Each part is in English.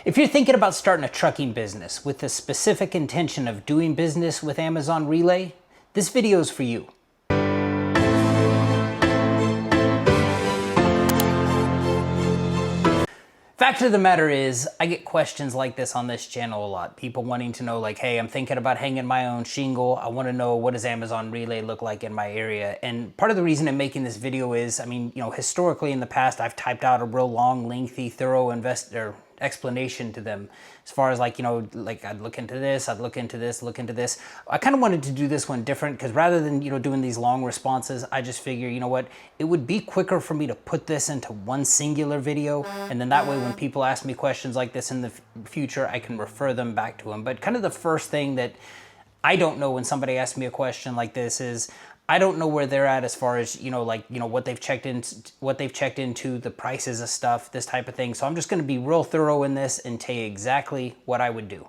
If you're thinking about starting a trucking business with the specific intention of doing business with Amazon Relay, this video is for you. Fact of the matter is, I get questions like this on this channel a lot. People wanting to know like, hey, I'm thinking about hanging my own shingle. I want to know, what does Amazon Relay look like in my area? And part of the reason I'm making this video is, historically in the past, I've typed out a real long, lengthy, thorough explanation to them as far as like I'd look into this, I'd look into this, look into this. I kind of wanted to do this one different because rather than doing these long responses, I just figure, you know what, it would be quicker for me to put this into one singular video, and then that way when people ask me questions like this in the future, I can refer them back to them. But kind of the first thing that I don't know when somebody asks me a question like this is, I don't know where they're at as far as, what they've checked into, the prices of stuff, this type of thing. So I'm just going to be real thorough in this and tell you exactly what I would do.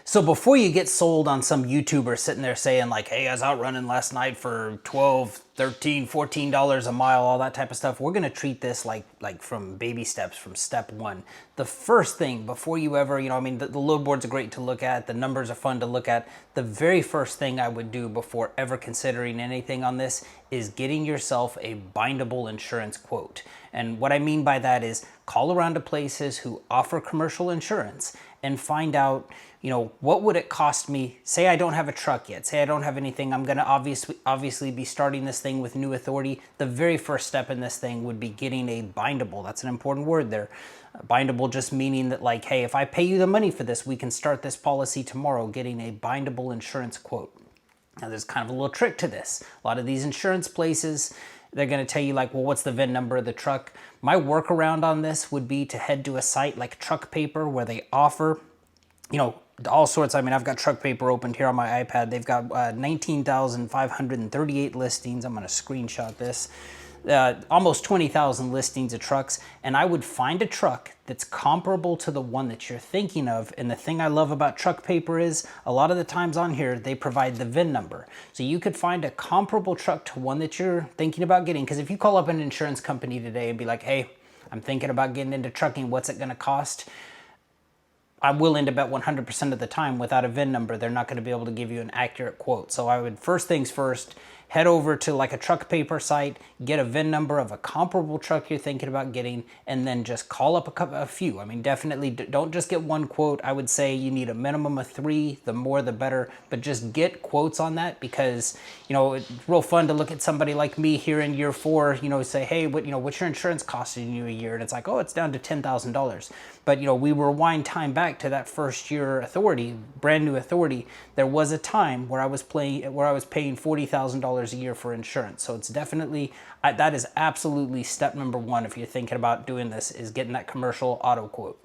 So before you get sold on some YouTuber sitting there saying like, hey, I was out running last night for $12, $13, $14 a mile, all that type of stuff, we're going to treat this like from baby steps, from step one. The first thing before you ever, the load boards are great to look at, the numbers are fun to look at. The very first thing I would do before ever considering anything on this is getting yourself a bindable insurance quote. And what I mean by that is call around to places who offer commercial insurance and find out, what would it cost me? Say I don't have a truck yet. Say I don't have anything. I'm going to obviously be starting this thing with new authority. The very first step in this thing would be getting a bindable. That's an important word there. Bindable just meaning that like, hey, if I pay you the money for this, we can start this policy tomorrow, getting a bindable insurance quote. Now there's kind of a little trick to this. A lot of these insurance places, they're going to tell you like, well, what's the VIN number of the truck? My workaround on this would be to head to a site like Truck Paper where they offer, all sorts. I've got Truck Paper opened here on my iPad. They've got 19,538 listings. I'm going to screenshot this. Almost 20,000 listings of trucks, and I would find a truck that's comparable to the one that you're thinking of. And the thing I love about Truck Paper is a lot of the times on here they provide the VIN number, so you could find a comparable truck to one that you're thinking about getting. Because if you call up an insurance company today and be like, hey, I'm thinking about getting into trucking, what's it going to cost? I'm willing to bet 100% of the time without a VIN number, they're not going to be able to give you an accurate quote. So I would, first things first, head over to like a Truck Paper site, get a VIN number of a comparable truck you're thinking about getting, and then just call up a few. Definitely don't just get one quote. I would say you need a minimum of 3, the more the better, but just get quotes on that because, it's real fun to look at somebody like me here in year 4, say, hey, what's your insurance costing you a year? And it's like, oh, it's down to $10,000. But, we rewind time back to that first year authority, brand new authority. There was a time where I was paying $40,000 a year for insurance. So it's definitely, that is absolutely step number 1 if you're thinking about doing this, is getting that commercial auto quote.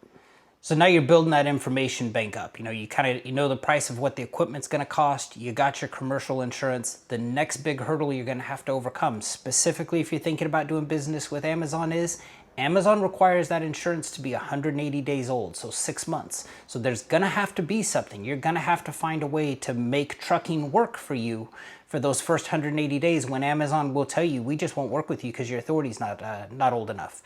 So now you're building that information bank up. You know the price of what the equipment's going to cost. You got your commercial insurance. The next big hurdle you're going to have to overcome, specifically if you're thinking about doing business with Amazon, is Amazon requires that insurance to be 180 days old, so 6 months. So there's gonna have to be something. You're gonna have to find a way to make trucking work for you for those first 180 days when Amazon will tell you, we just won't work with you because your authority's not old enough.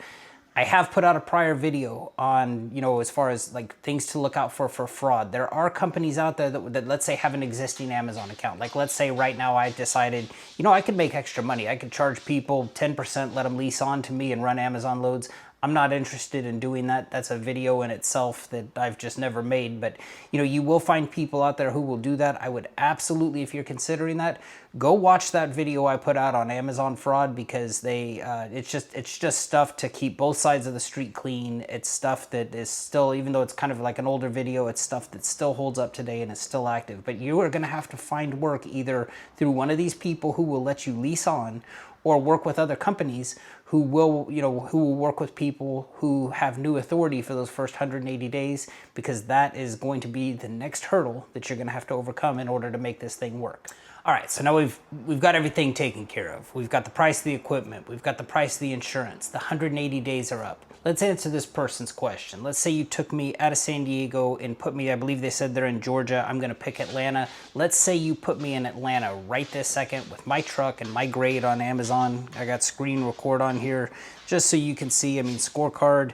I have put out a prior video on, as far as like things to look out for fraud. There are companies out there that let's say have an existing Amazon account. Like let's say right now I decided, I could make extra money. I could charge people 10%, let them lease on to me and run Amazon loads. I'm not interested in doing that. That's a video in itself that I've just never made. But, you will find people out there who will do that. I would absolutely, if you're considering that, go watch that video I put out on Amazon fraud, because it's just stuff to keep both sides of the street clean. It's stuff that is still, even though it's kind of like an older video, it's stuff that still holds up today and is still active. But you are going to have to find work either through one of these people who will let you lease on, or work with other companies who will work with people who have new authority for those first 180 days, because that is going to be the next hurdle that you're going to have to overcome in order to make this thing work. All right, so now we've got everything taken care of. We've got the price of the equipment. We've got the price of the insurance. The 180 days are up. Let's answer this person's question. Let's say you took me out of San Diego and put me, I believe they said they're in Georgia. I'm going to pick Atlanta. Let's say you put me in Atlanta right this second with my truck and my grade on Amazon. I got screen record on here just so you can see, scorecard.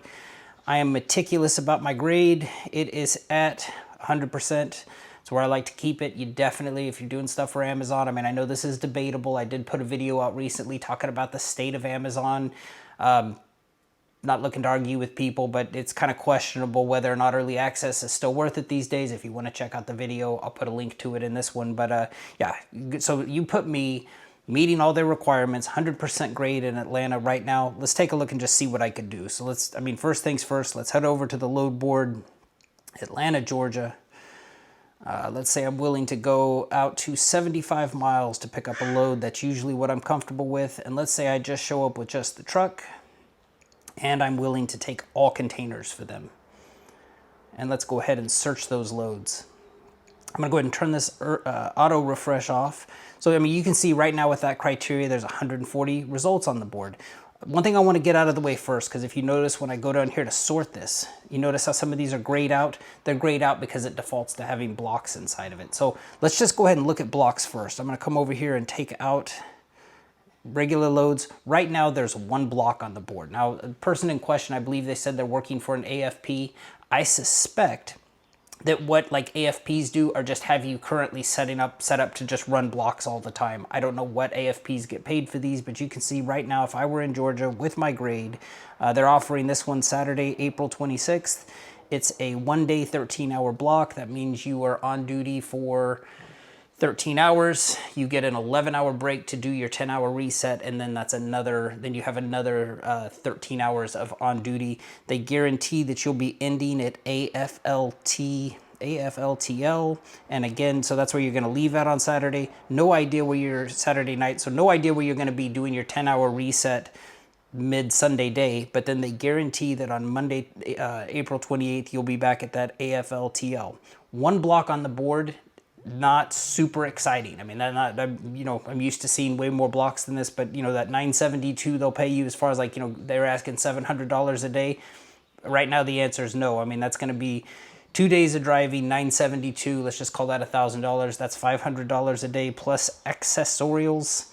I am meticulous about my grade. It is at 100%. It's where I like to keep it. You definitely, if you're doing stuff for Amazon, I mean, I know this is debatable. I did put a video out recently talking about the state of Amazon. Not looking to argue with people, but it's kind of questionable whether or not early access is still worth it these days. If you want to check out the video, I'll put a link to it in this one. But yeah, so you put me meeting all their requirements, 100% grade in Atlanta right now. Let's take a look and just see what I could do. So first things first, let's head over to the load board, Atlanta, Georgia. Let's say I'm willing to go out to 75 miles to pick up a load. That's usually what I'm comfortable with. And let's say I just show up with just the truck and I'm willing to take all containers for them. And let's go ahead and search those loads. I'm gonna go ahead and turn this auto refresh off. So, I mean, you can see right now with that criteria, there's 140 results on the board. One thing I want to get out of the way first, because if you notice when I go down here to sort this, you notice how some of these are grayed out. They're grayed out because it defaults to having blocks inside of it. So let's just go ahead and look at blocks first. I'm going to come over here and take out regular loads. Right now, there's one block on the board. Now, the person in question, I believe they said they're working for an AFP. I suspect that what like AFPs do are just have you currently set up to just run blocks all the time. I don't know what AFPs get paid for these, but you can see right now, if I were in Georgia with my grade, they're offering this one Saturday, April 26th. It's a 1 day, 13-hour block. That means you are on duty for 13 hours. You get an 11-hour break to do your 10-hour reset, and then then you have another 13 hours of on duty. They guarantee that you'll be ending at AFLTL, and again, so that's where you're going to leave at on Saturday. No idea where you're Saturday night, so no idea where you're going to be doing your 10-hour reset mid-Sunday day, but then they guarantee that on Monday, April 28th, you'll be back at that AFLTL. One block on the board, not super exciting. I mean, I'm used to seeing way more blocks than this, but that $972 they'll pay you as far as they're asking $700 a day. Right now, the answer is no. I mean, that's going to be 2 days of driving, $972. Let's just call that $1,000. That's $500 a day plus accessorials.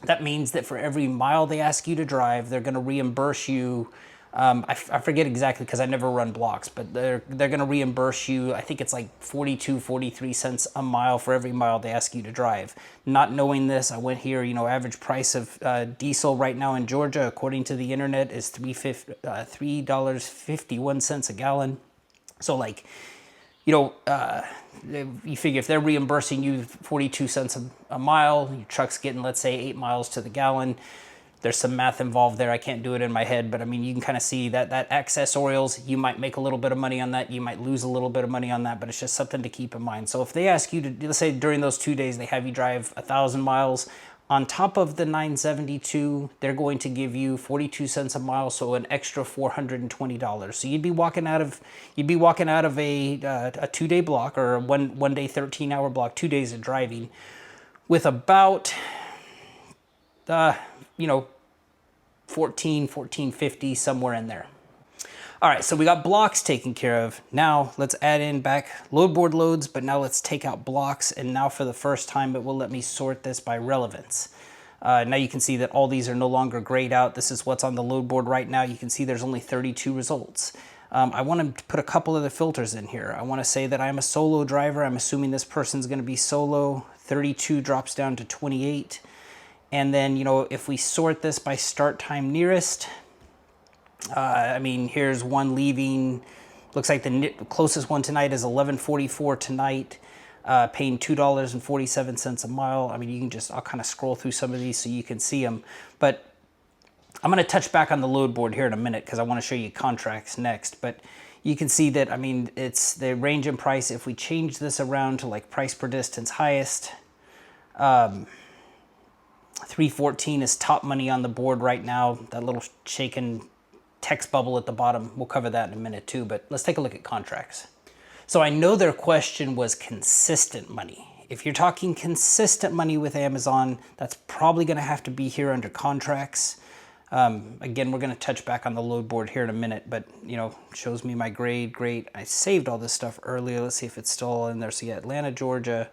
That means that for every mile they ask you to drive, they're going to reimburse you. I forget exactly because I never run blocks, but they're going to reimburse you. I think it's like 43 cents a mile for every mile they ask you to drive. Not knowing this, I went here, average price of diesel right now in Georgia, according to the internet, is $3.51 a gallon. So you figure if they're reimbursing you 42 cents a mile, your truck's getting, let's say, 8 miles to the gallon. There's some math involved there. I can't do it in my head, but I mean, you can kind of see that accessorials, you might make a little bit of money on that. You might lose a little bit of money on that, but it's just something to keep in mind. So if they ask you to, let's say during those 2 days, they have you drive 1,000 miles, on top of the $972, they're going to give you 42 cents a mile, so an extra $420. So you'd be walking out of a 2-day block, or a one day 13-hour block, 2 days of driving, with about $14.50, somewhere in there. All right, so we got blocks taken care of. Now let's add in back load board loads, but now let's take out blocks. And now for the first time, it will let me sort this by relevance. Now you can see that all these are no longer grayed out. This is what's on the load board right now. You can see there's only 32 results. I want to put a couple of the filters in here. I want to say that I'm a solo driver. I'm assuming this person's going to be solo. 32 drops down to 28. And then, if we sort this by start time nearest, here's one leaving. Looks like the closest one tonight is 11:44 tonight, paying $2.47 a mile. I mean, I'll kind of scroll through some of these so you can see them. But I'm going to touch back on the load board here in a minute because I want to show you contracts next. But you can see that, it's the range in price. If we change this around to like price per distance highest, 314 is top money on the board right now. That little shaken text bubble at the bottom, we'll cover that in a minute too, but let's take a look at contracts. So I know their question was consistent money. If you're talking consistent money with Amazon, that's probably going to have to be here under contracts. Again, we're going to touch back on the load board here in a minute, but shows me my grade. Great. I saved all this stuff earlier. Let's see if it's still in there. So yeah, Atlanta, Georgia.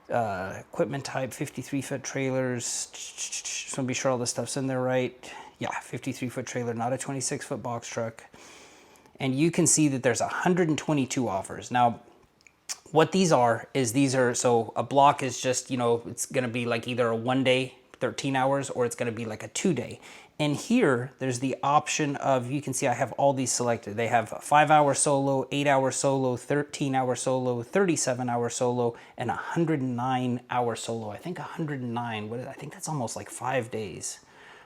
Equipment type, 53-foot trailers. Just want to be sure all this stuff's in there right. Yeah, 53-foot trailer, not a 26-foot box truck. and you can see that there's 122 offers. Now, what these are is so a block is just, it's going to be like either a 1 day, 13 hours, or it's going to be like a 2 day. And here, there's the option of, you can see I have all these selected. They have a 5-hour solo, 8-hour solo, 13-hour solo, 37-hour solo, and 109-hour solo. I think 109, I think that's almost like 5 days.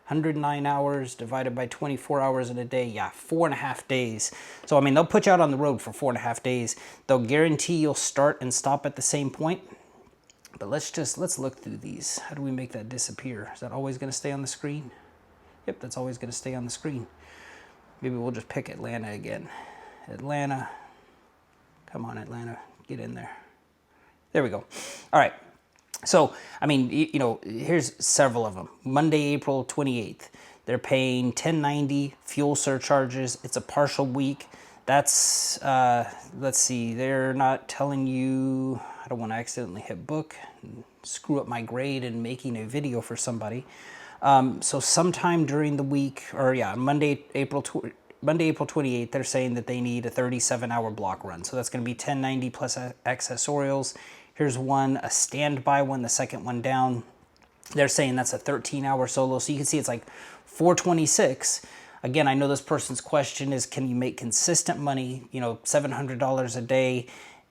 109 hours divided by 24 hours in a day. Yeah, 4.5 days. So, I mean, they'll put you out on the road for 4.5 days. They'll guarantee you'll start and stop at the same point. But let's look through these. How do we make that disappear? Is that always going to stay on the screen? Yep, that's always going to stay on the screen. Maybe we'll just pick Atlanta again. Atlanta. Come on, Atlanta. Get in there. There we go. All right. So, I mean, here's several of them. Monday, April 28th. They're paying $10.90, fuel surcharges. It's a partial week. That's, let's see, they're not telling you, I don't want to accidentally hit book and screw up my grade in making a video for somebody. So sometime during the week, or yeah, Monday, April 28th, they're saying that they need a 37-hour block run. So that's going to be $10.90 plus accessorials. Here's one, a standby one, the second one down. They're saying that's a 13-hour solo. So you can see it's like $426. Again, I know this person's question is, can you make consistent money, $700 a day?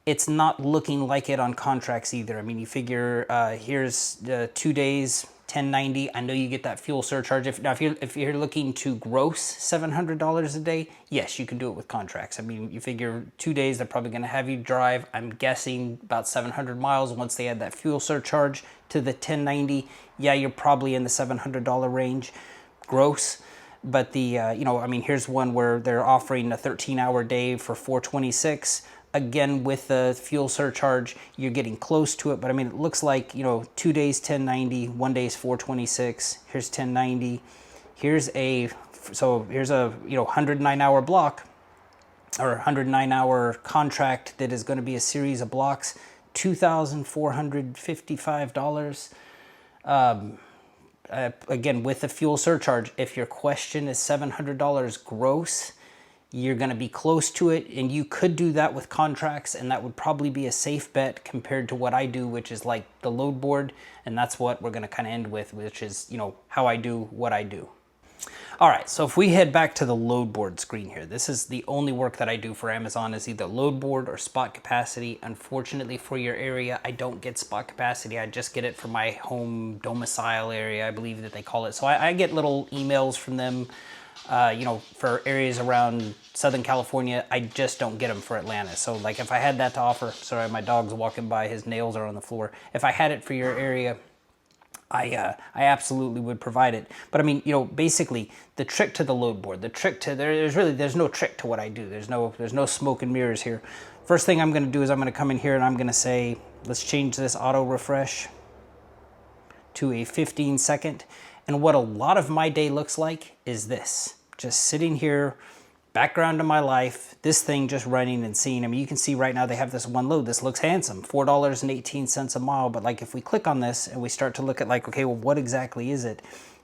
It's not looking like it on contracts either. I mean, you figure here's 2 days, $10.90. I know you get that fuel surcharge. If you're looking to gross $700 a day, yes, you can do it with contracts. I mean, you figure 2 days, they're probably going to have you drive, I'm guessing, about 700 miles. Once they add that fuel surcharge to the $10.90, yeah, you're probably in the $700 range gross. But here's one where they're offering a 13-hour day for $426. Again, with the fuel surcharge, you're getting close to it. But I mean, it looks like, 2 days, $10.90, 1 day is $426. Here's $10.90. Here's a 109-hour block, or 109-hour contract that is going to be a series of blocks, $2,455. Again, with the fuel surcharge, if your question is $700 gross, you're going to be close to it, and you could do that with contracts, and that would probably be a safe bet compared to what I do, which is like the load board, and that's what we're going to kind of end with, which is, how I do what I do. All right, so if we head back to the load board screen here, this is the only work that I do for Amazon is either load board or spot capacity. Unfortunately for your area, I don't get spot capacity. I just get it for my home domicile area, I believe that they call it. So I get little emails from them, for areas around Southern California. I just don't get them for Atlanta. So like if I had that to offer, sorry, my dog's walking by, his nails are on the floor. If I had it for your area, I absolutely would provide it. But I mean, basically the trick to the load board, there's no trick to what I do. There's no smoke and mirrors here. First thing I'm going to do is I'm going to come in here and I'm going to say, let's change this auto refresh to a 15-second. And what a lot of my day looks like is this. Just sitting here, background of my life, this thing just running and seeing. I mean, you can see right now they have this one load. This looks handsome, $4.18 a mile. But like if we click on this and we start to look at like, okay, well, what exactly is it?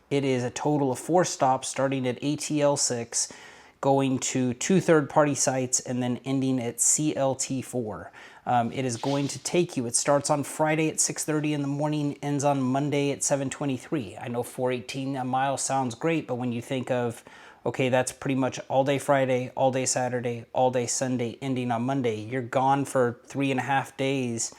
It is a total of 4 stops starting at ATL 6, going to 2 third-party sites, and then ending at CLT 4. It is going to take you, it starts on Friday at 6:30 in the morning, ends on Monday at 7:23. I know $4.18 a mile sounds great, but when you think of, okay, that's pretty much all day Friday, all day Saturday, all day Sunday, ending on Monday, you're gone for 3.5 days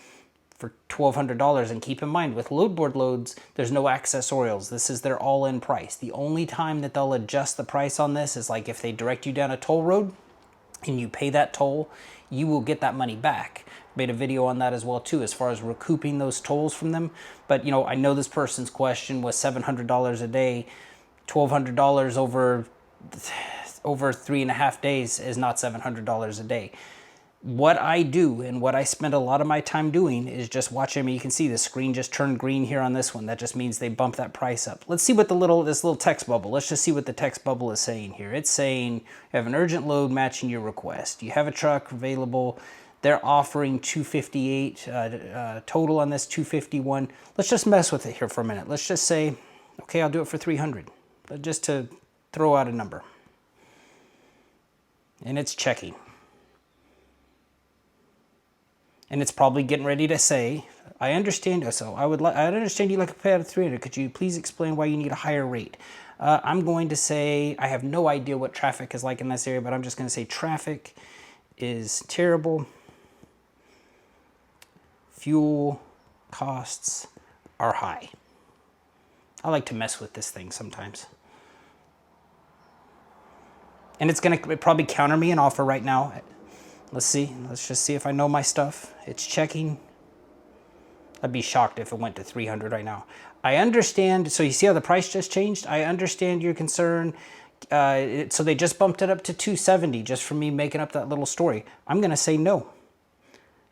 for $1,200. And keep in mind, with load board loads, there's no accessorials. This is their all-in price. The only time that they'll adjust the price on this is like if they direct you down a toll road and you pay that toll, you will get that money back. Made a video on that as well too, as far as recouping those tolls from them. But I know this person's question was $700 a day. $1,200 over 3.5 days is not $700 a day. What I do and what I spend a lot of my time doing is just watching. I mean, you can see the screen just turned green here on this one. That just means they bump that price up. Let's see what this little text bubble, let's just see what the text bubble is saying here. It's saying you have an urgent load matching your request. You have a truck available. They're offering $258 total on this, $251. Let's just mess with it here for a minute. Let's just say, okay, I'll do it for $300, just to throw out a number. and it's checking. And it's probably getting ready to say, I understand. So I understand you like a pay out of 300. Could you please explain why you need a higher rate? I'm going to say, I have no idea what traffic is like in this area, but I'm just going to say traffic is terrible. Fuel costs are high. I like to mess with this thing sometimes. And it's going to probably counter me an offer right now. Let's see. Let's just see if I know my stuff. It's checking. I'd be shocked if it went to 300 right now. I understand. So you see how the price just changed? I understand your concern. So they just bumped it up to 270 just for me making up that little story. I'm going to say no.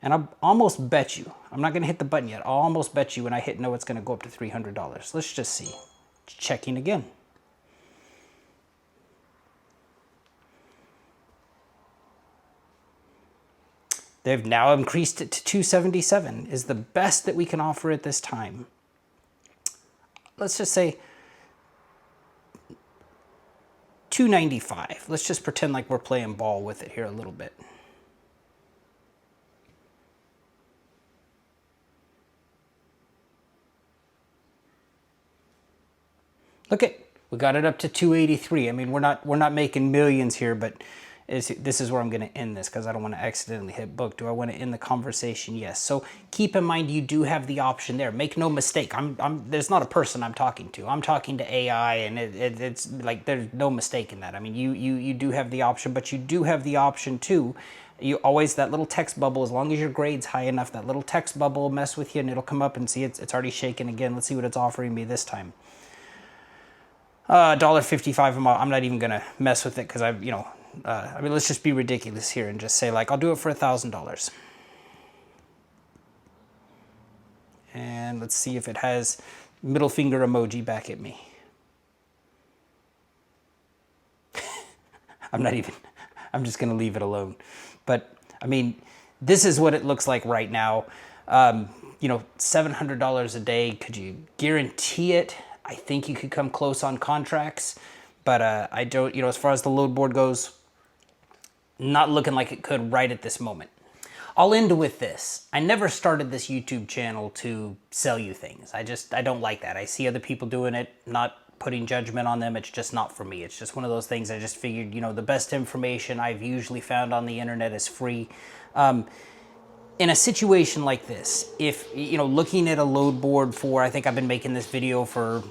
And I'll almost bet you, I'm not going to hit the button yet. I'll almost bet you when I hit no, it's going to go up to $300. Let's just see. It's checking again. They've now increased it to 277 is the best that we can offer at this time. Let's just say 295. Let's just pretend like we're playing ball with it here a little bit. Look at, we got it up to 283. I mean, we're not making millions here, but this is where I'm going to end this because I don't want to accidentally hit book. Do I want to end the conversation? Yes. So keep in mind, you do have the option there. Make no mistake. There's not a person I'm talking to. I'm talking to AI, and it's like there's no mistake in that. I mean, you do have the option, but you do have the option too. You always, that little text bubble, as long as your grade's high enough, that little text bubble will mess with you, and it'll come up and see it's already shaking again. Let's see what it's offering me this time. $1.55 a mile. I'm not even gonna mess with it because I mean, let's just be ridiculous here and just say like I'll do it for $1,000. And let's see if it has middle finger emoji back at me. I'm just gonna leave it alone. But I mean, this is what it looks like right now. $700 a day. Could you guarantee it? I think you could come close on contracts, but I don't, as far as the load board goes, not looking like it could right at this moment. I'll end with this. I never started this YouTube channel to sell you things. I don't like that. I see other people doing it, not putting judgment on them. It's just not for me. It's just one of those things I just figured, the best information I've usually found on the internet is free. In a situation like this, if, looking at a load board for, I think I've been making this video for,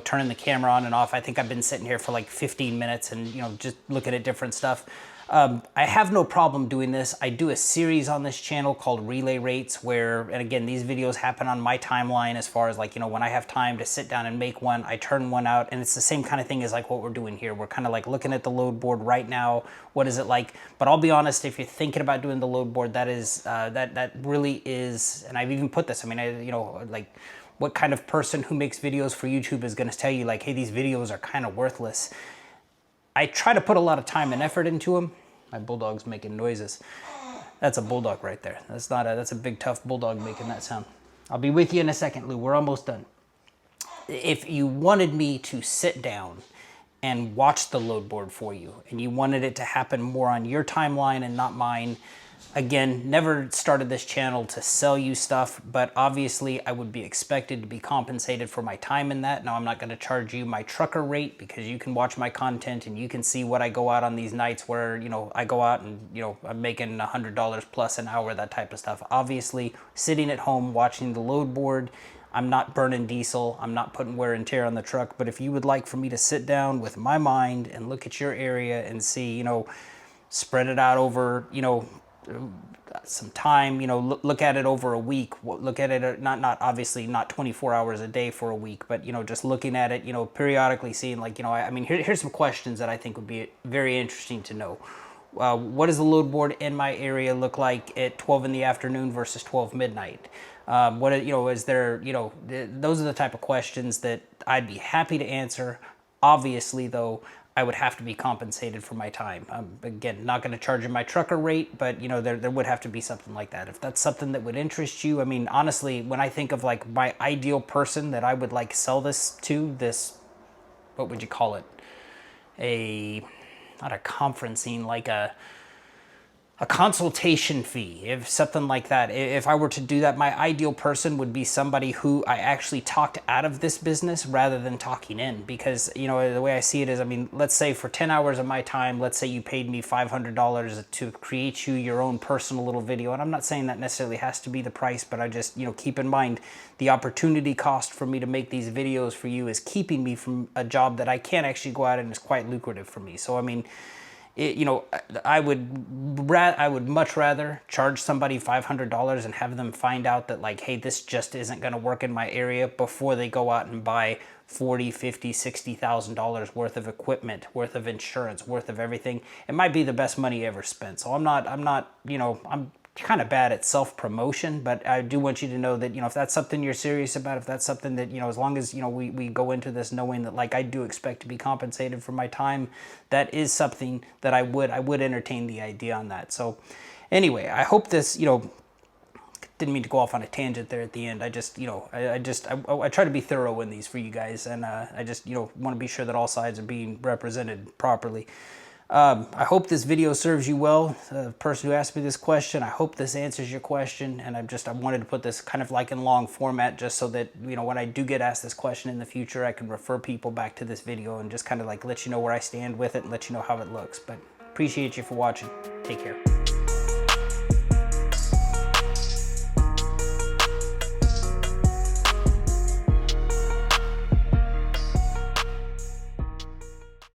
turning the camera on and off. I think I've been sitting here for like 15 minutes and, just looking at different stuff. I have no problem doing this. I do a series on this channel called Relay Rates where, and again, these videos happen on my timeline as far as like, when I have time to sit down and make one, I turn one out, and it's the same kind of thing as like what we're doing here. We're kind of like looking at the load board right now. What is it like? But I'll be honest, if you're thinking about doing the load board, that is, that really is, and I've even put this, I mean, like what kind of person who makes videos for YouTube is going to tell you like, hey, these videos are kind of worthless. I try to put a lot of time and effort into them. My bulldog's making noises. That's a bulldog right there. That's a big tough bulldog making that sound. I'll be with you in a second, Lou. We're almost done. If you wanted me to sit down and watch the load board for you, and you wanted it to happen more on your timeline and not mine, again, never started this channel to sell you stuff, but obviously I would be expected to be compensated for my time in that. Now, I'm not going to charge you my trucker rate because you can watch my content and you can see what I go out on these nights where, I go out and, I'm making $100 plus an hour, that type of stuff. Obviously, sitting at home watching the load board, I'm not burning diesel. I'm not putting wear and tear on the truck. But if you would like for me to sit down with my mind and look at your area and see, spread it out over, some time, look at it over a week, look at it, not obviously not 24 hours a day for a week, but, just looking at it, periodically seeing like, I mean, here's some questions that I think would be very interesting to know. What does the load board in my area look like at 12 in the afternoon versus 12 midnight? Is there, those are the type of questions that I'd be happy to answer. Obviously, though, I would have to be compensated for my time. Again, not going to charge you my trucker rate, but there would have to be something like that. If that's something that would interest you, I mean, honestly, when I think of like my ideal person that I would like sell this to, what would you call it? not a conferencing, like a consultation fee, if something like that. If I were to do that, my ideal person would be somebody who I actually talked out of this business rather than talking in. Because, you know, the way I see it is, I mean, let's say for 10 hours of my time, let's say you paid me $500 to create you your own personal little video. And I'm not saying that necessarily has to be the price, but I just, you know, keep in mind the opportunity cost for me to make these videos for you is keeping me from a job that I can't actually go out and is quite lucrative for me. So, I mean, you know, I would much rather charge somebody $500 and have them find out that, like, hey, this just isn't going to work in my area before they go out and buy $40, $50, $60,000 worth of equipment, worth of insurance, worth of everything. It might be the best money ever spent. So I'm not, you know, I'm kind of bad at self-promotion, but I do want you to know that, you know, if that's something you're serious about, if that's something that, you know, as long as, you know, we go into this knowing that, like, I do expect to be compensated for my time, that is something that I would entertain the idea on that. So anyway, I hope this, you know, didn't mean to go off on a tangent there at the end. I just, you know, I try to be thorough in these for you guys, and I just, you know, want to be sure that all sides are being represented properly. I hope this video serves you well. The person who asked me this question, I hope this answers your question. And I wanted to put this kind of like in long format just so that, you know, when I do get asked this question in the future, I can refer people back to this video and just kind of like let you know where I stand with it and let you know how it looks. But appreciate you for watching. Take care.